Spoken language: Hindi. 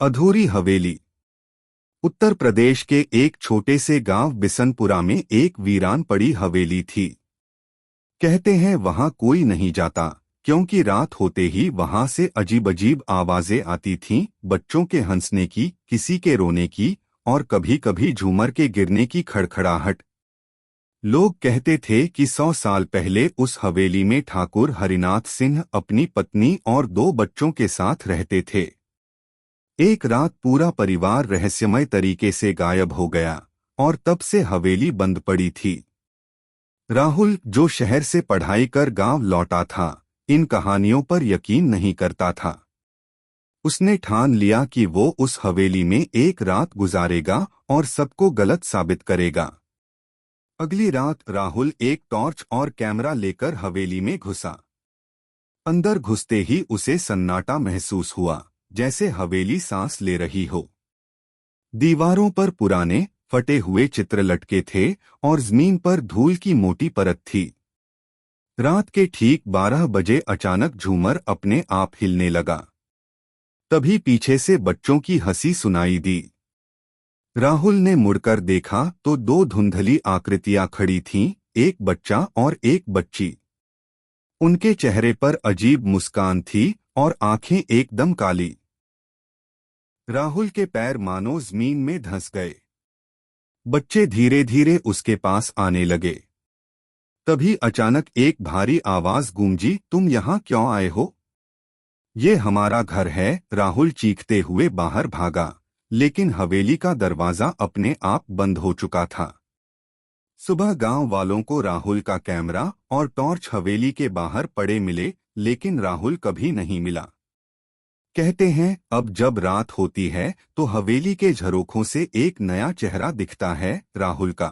अधूरी हवेली। उत्तर प्रदेश के एक छोटे से गांव बिसनपुरा में एक वीरान पड़ी हवेली थी। कहते हैं वहां कोई नहीं जाता, क्योंकि रात होते ही वहां से अजीब अजीब आवाजें आती थीं, बच्चों के हंसने की, किसी के रोने की और कभी कभी झूमर के गिरने की खड़खड़ाहट। लोग कहते थे कि 100 साल पहले उस हवेली में ठाकुर हरिनाथ सिंह अपनी पत्नी और 2 बच्चों के साथ रहते थे। एक रात पूरा परिवार रहस्यमय तरीके से गायब हो गया और तब से हवेली बंद पड़ी थी। राहुल, जो शहर से पढ़ाई कर गांव लौटा था, इन कहानियों पर यकीन नहीं करता था। उसने ठान लिया कि वो उस हवेली में एक रात गुजारेगा और सबको गलत साबित करेगा। अगली रात राहुल एक टॉर्च और कैमरा लेकर हवेली में घुसा। अंदर घुसते ही उसे सन्नाटा महसूस हुआ, जैसे हवेली सांस ले रही हो। दीवारों पर पुराने फटे हुए चित्र लटके थे और जमीन पर धूल की मोटी परत थी। रात के ठीक 12 बजे अचानक झूमर अपने आप हिलने लगा। तभी पीछे से बच्चों की हंसी सुनाई दी। राहुल ने मुड़कर देखा तो 2 धुंधली आकृतियां खड़ी थीं, एक बच्चा और एक बच्ची। उनके चेहरे पर अजीब मुस्कान थी और आंखें एकदम काली। राहुल के पैर मानो जमीन में धंस गए। बच्चे धीरे धीरे उसके पास आने लगे। तभी अचानक एक भारी आवाज गूंजी, तुम यहाँ क्यों आए हो? ये हमारा घर है। राहुल चीखते हुए बाहर भागा, लेकिन हवेली का दरवाजा अपने आप बंद हो चुका था। सुबह गांव वालों को राहुल का कैमरा और टॉर्च हवेली के बाहर पड़े मिले, लेकिन राहुल कभी नहीं मिला। कहते हैं अब जब रात होती है तो हवेली के झरोखों से एक नया चेहरा दिखता है, राहुल का।